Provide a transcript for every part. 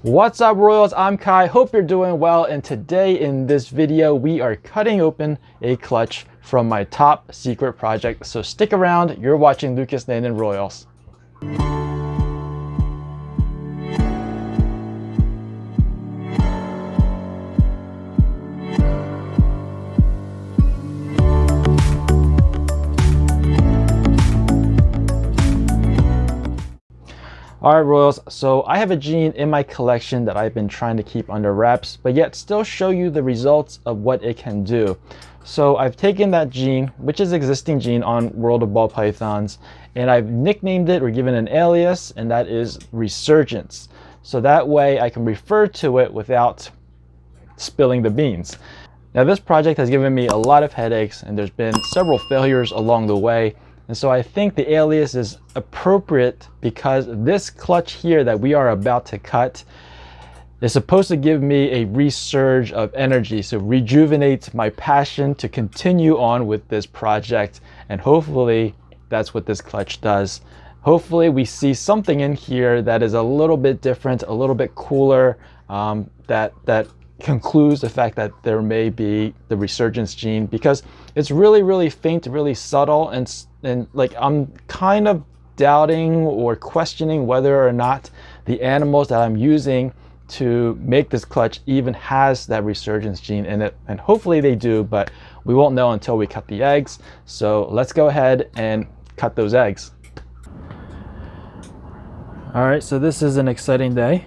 What's up, Royals? I'm Kai. Hope you're doing well. And today in this video, we are cutting open a clutch from my top secret project. So stick around. You're watching Lucas Landon Royals. All right, Royals, so I have a gene in my collection that I've been trying to keep under wraps, but yet still show you the results of what it can do. So I've taken that gene, which is existing gene on World of Ball Pythons, and I've nicknamed it or given an alias, and that is Resurgence. So that way I can refer to it without spilling the beans. Now this project has given me a lot of headaches, and there's been several failures along the way. And so I think the alias is appropriate because this clutch here that we are about to cut is supposed to give me a resurge of energy. So rejuvenate my passion to continue on with this project. And hopefully that's what this clutch does. Hopefully we see something in here that is a little bit different, a little bit cooler, that concludes the fact that there may be the Resurgence gene, because it's really faint, really subtle, and like I'm kind of doubting or questioning whether or not the animals that I'm using to make this clutch even has that Resurgence gene in it. And hopefully they do, but we won't know until we cut the eggs. So let's go ahead and cut those eggs. All right, so this is an exciting day.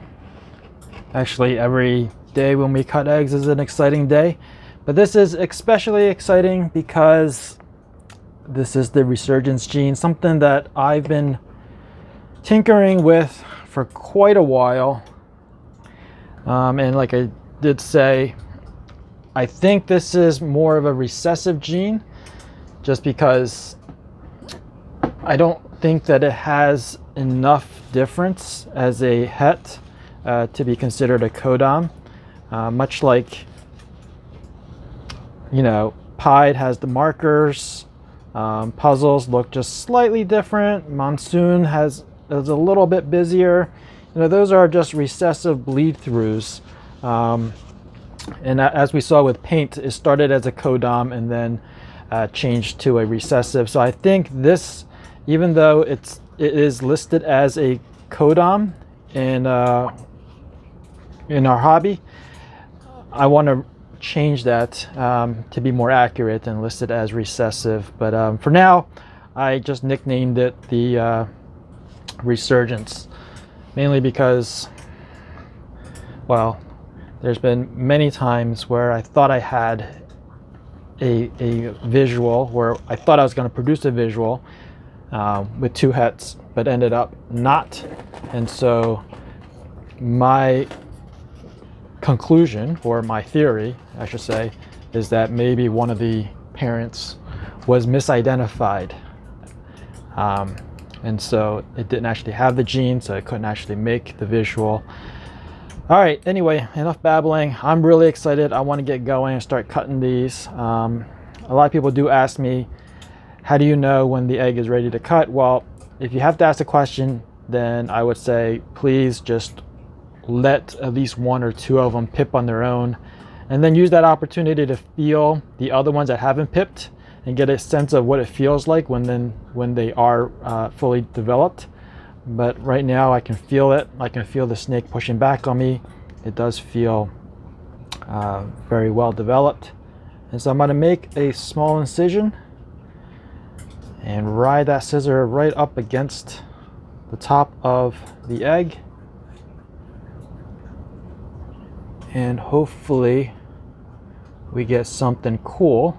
Actually, every day when we cut eggs is an exciting day, but this is especially exciting because this is the Resurgence gene, something that I've been tinkering with for quite a while. And like I did say, I think this is more of a recessive gene, just because I don't think that it has enough difference as a het to be considered a codom. Much like, you know, Pied has the markers, puzzles look just slightly different, Monsoon is a little bit busier. You know, those are just recessive bleed throughs. And as we saw with Paint, it started as a codom and then changed to a recessive. So I think this, even though it is listed as a codom in our hobby, I want to change that to be more accurate and list it as recessive. But for now, I just nicknamed it the Resurgence, mainly because, well, there's been many times where I thought I had a visual, where I thought I was going to produce a visual with two hets, but ended up not. And so my conclusion, or my theory I should say, is that maybe one of the parents was misidentified, and so it didn't actually have the gene, so it couldn't actually make the visual. All right, anyway, enough babbling. I'm really excited. I want to get going and start cutting these. A lot of people do ask me, how do you know when the egg is ready to cut? Well, if you have to ask a question, then I would say please just let at least one or two of them pip on their own, and then use that opportunity to feel the other ones that haven't pipped and get a sense of what it feels like when they are fully developed. But right now I can feel it. I can feel the snake pushing back on me. It does feel very well developed. And so I'm going to make a small incision and ride that scissor right up against the top of the egg. And hopefully we get something cool.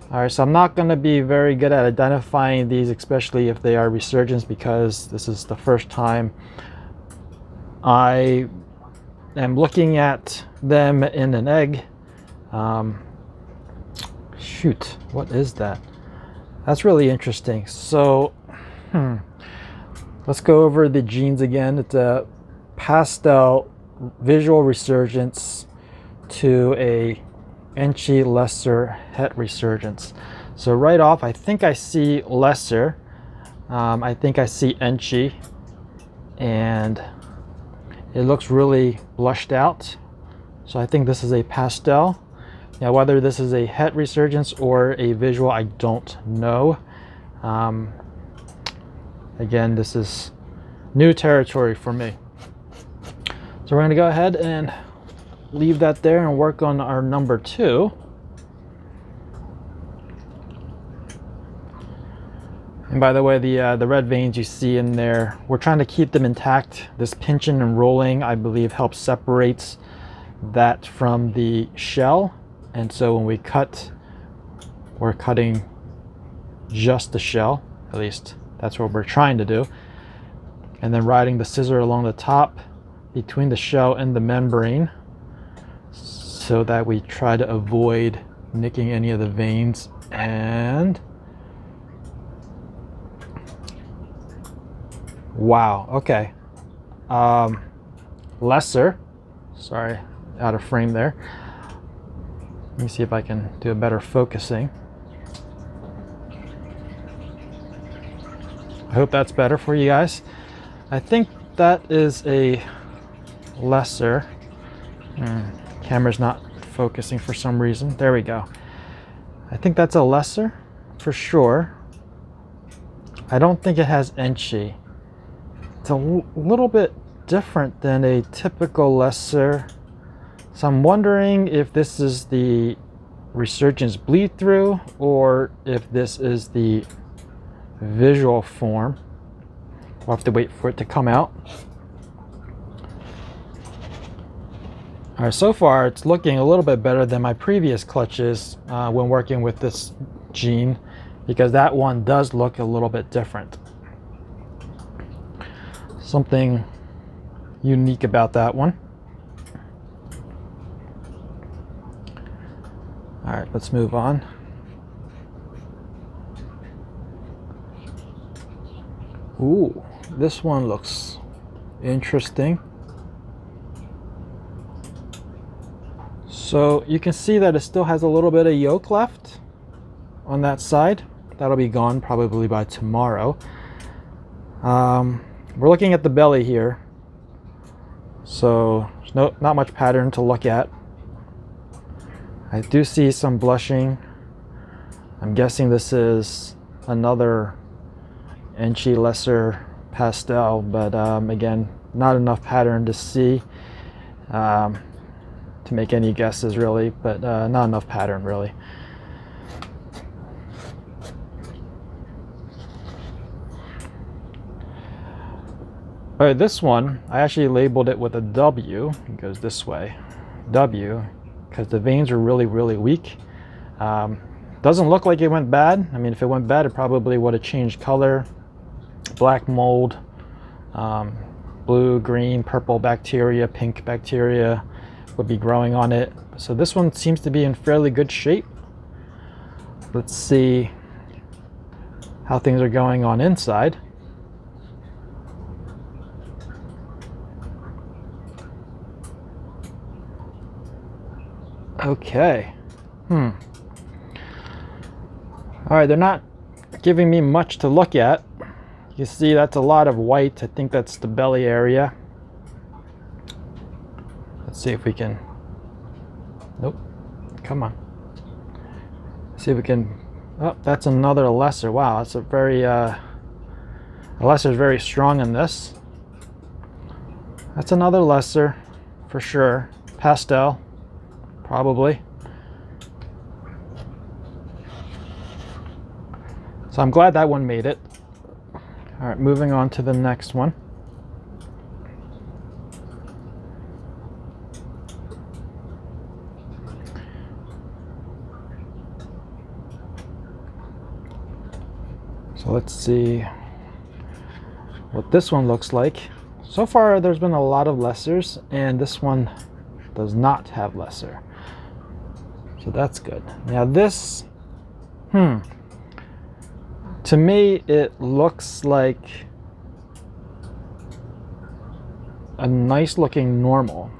All right, so I'm not going to be very good at identifying these, especially if they are Resurgence, because this is the first time I am looking at them in an egg. Shoot, what is that? That's really interesting. So let's go over the genes again. It's a pastel visual Resurgence to a Enchi lesser het Resurgence. So right off, I think I see lesser, I think I see Enchi, and It looks really blushed out. So I think this is a pastel. Now, whether this is a het resurgence or a visual, I don't know. Again, this is new territory for me. So we're going to go ahead and leave that there and work on our number 2. And by the way, the red veins you see in there, we're trying to keep them intact. This pinching and rolling, I believe, helps separates that from the shell. And so when we cut, we're cutting just the shell. At least that's what we're trying to do. And then riding the scissor along the top between the shell and the membrane so that we try to avoid nicking any of the veins. And wow, okay. Lesser, sorry, out of frame there. Let me see if I can do a better focusing. I hope that's better for you guys. I think that is a lesser. Camera's not focusing for some reason. There we go. I think that's a lesser for sure. I don't think it has enchi. It's a little bit different than a typical lesser. So I'm wondering if this is the Resurgence bleed through or if this is the visual form. We'll have to wait for it to come out. All right, so far it's looking a little bit better than my previous clutches when working with this gene, because that one does look a little bit different. Something unique about that one. All right, let's move on. Ooh, this one looks interesting. So you can see that it still has a little bit of yolk left on that side. That'll be gone probably by tomorrow. We're looking at the belly here. So there's not much pattern to look at. I do see some blushing. I'm guessing this is another enchi lesser pastel, but again, not enough pattern to see to make any guesses really, but not enough pattern really. All right, this one, I actually labeled it with a W. It goes this way, W, because the veins are really, really weak. Doesn't look like it went bad. I mean, if it went bad, it probably would have changed color. Black mold, blue, green, purple bacteria, pink bacteria would be growing on it. So this one seems to be in fairly good shape. Let's see how things are going on inside. Okay. All right, they're not giving me much to look at. You see that's a lot of white. I think that's the belly area. Let's see if we can, nope, come on. See if we can, oh, that's another lesser. Wow, that's a very, a lesser is very strong in this. That's another lesser for sure. Pastel, probably. So I'm glad that one made it. All right, moving on to the next one. So let's see what this one looks like. So far, there's been a lot of lessers, and this one does not have lesser. So that's good. Now this, to me, it looks like a nice looking normal.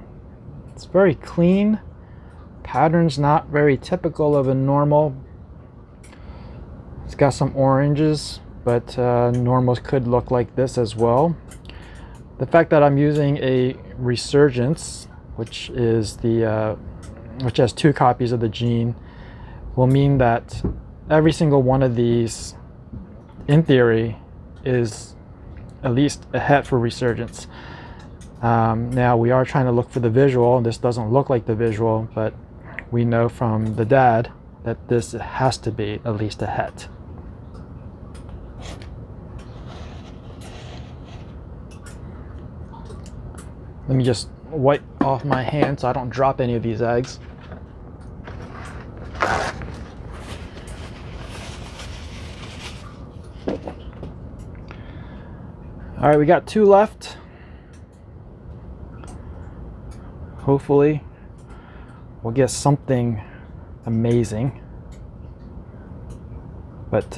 It's very clean. Pattern's not very typical of a normal. It's got some oranges, but normals could look like this as well. The fact that I'm using a Resurgence, which is the which has 2 copies of the gene, will mean that every single one of these, in theory, is at least a het for Resurgence. Now we are trying to look for the visual. This doesn't look like the visual, but we know from the dad that this has to be at least a het. Let me just wipe off my hand so I don't drop any of these eggs. All right, we got 2 left. Hopefully we'll get something amazing. But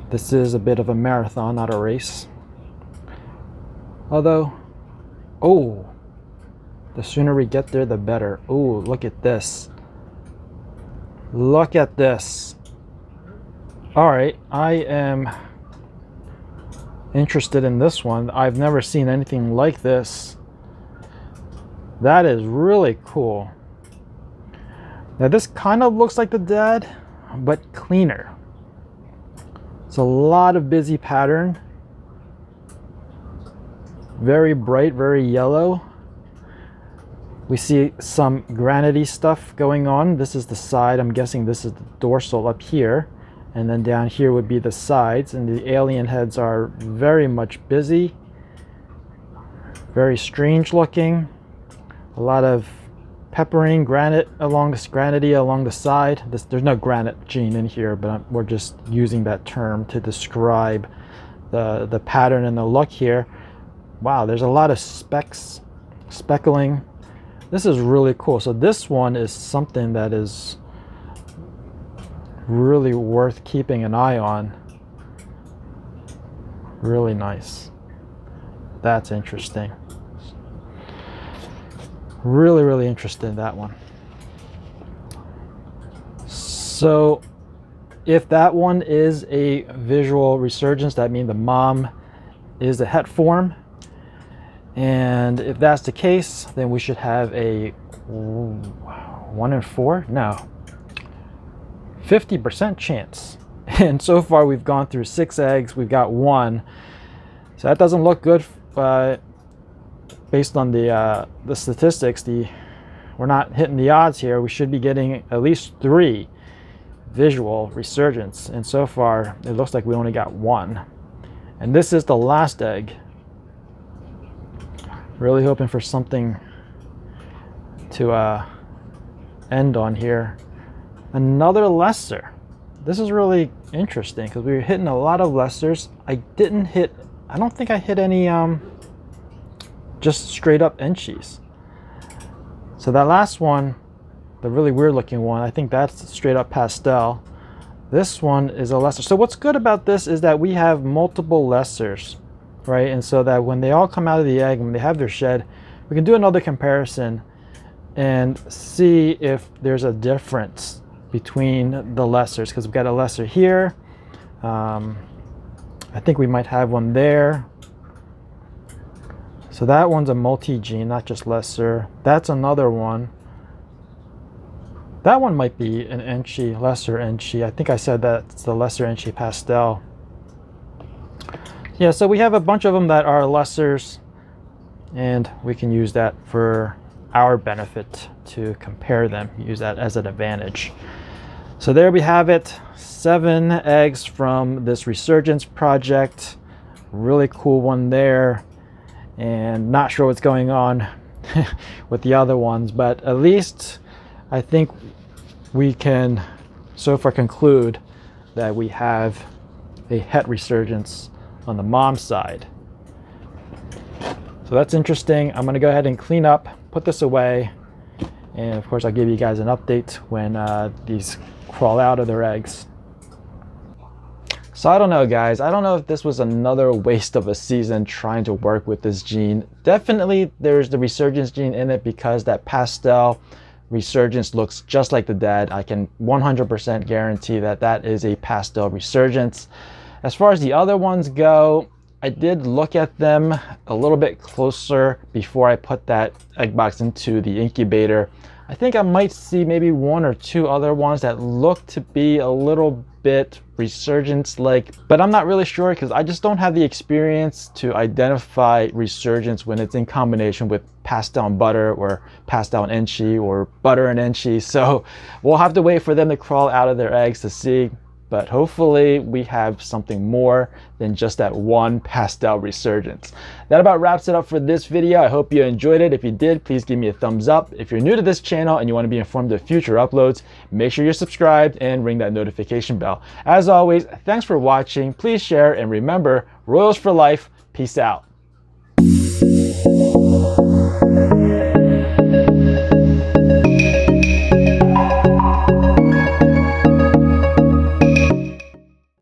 this is a bit of a marathon, not a race. Although, oh, the sooner we get there, the better. Oh, look at this. Look at this. All right, I am interested in this one. I've never seen anything like this. That is really cool. Now this kind of looks like the dad, but cleaner. It's a lot of busy pattern. Very bright, very yellow. We see some granity stuff going on. This is the side. I'm guessing this is the dorsal up here. And then down here would be the sides. And the alien heads are very much busy. Very strange looking. A lot of peppering, granite along this granity along the side. There's no granite gene in here, but we're just using that term to describe the pattern and the look here. Wow, there's a lot of speckling. This is really cool. So this one is something that is really worth keeping an eye on. Really nice. That's interesting. Really, really interested in that one. So if that one is a visual resurgence, that means the mom is a het form. And if that's the case, then we should have a 1 in 4? No. 50% chance. And so far we've gone through 6 eggs, we've got 1. So that doesn't look good, based on the statistics. We're not hitting the odds here. We should be getting at least 3 visual resurgence, and so far it looks like we only got 1. And this is the last egg. Really hoping for something to end on here. Another lesser. This is really interesting because we were hitting a lot of lessers. I don't think I hit any just straight up enchies. So that last one, the really weird looking one, I think that's straight up pastel. This one is a lesser. So what's good about this is that we have multiple lessers, right? And so that when they all come out of the egg, when they have their shed, we can do another comparison and see if there's a difference between the lessers, because we've got a lesser here. I think we might have one there. So that one's a multi-gene, not just lesser. That's another one. That one might be an enchi, lesser enchi. I think I said that's the lesser enchi pastel. Yeah, so we have a bunch of them that are lessers, and we can use that for our benefit to compare them, use that as an advantage. So there we have it, 7 eggs from this Resurgence project. Really cool one there. And not sure what's going on with the other ones, but at least I think we can so far conclude that we have a het resurgence on the mom side. So that's interesting. I'm going to go ahead and clean up, put this away, and of course I'll give you guys an update when these crawl out of their eggs. So I don't know, guys. I don't know if this was another waste of a season trying to work with this gene. Definitely there's the Resurgence gene in it because that pastel Resurgence looks just like the dad. I can 100% guarantee that that is a pastel Resurgence. As far as the other ones go, I did look at them a little bit closer before I put that egg box into the incubator. I think I might see maybe 1 or 2 other ones that look to be a little bit Resurgence-like, but I'm not really sure because I just don't have the experience to identify Resurgence when it's in combination with passed down butter or passed down enchi or butter and enchi. So we'll have to wait for them to crawl out of their eggs to see. But hopefully we have something more than just that one passed out Resurgence. That about wraps it up for this video. I hope you enjoyed it. If you did, please give me a thumbs up. If you're new to this channel and you want to be informed of future uploads, make sure you're subscribed and ring that notification bell. As always, thanks for watching. Please share and remember, Royals for life. Peace out.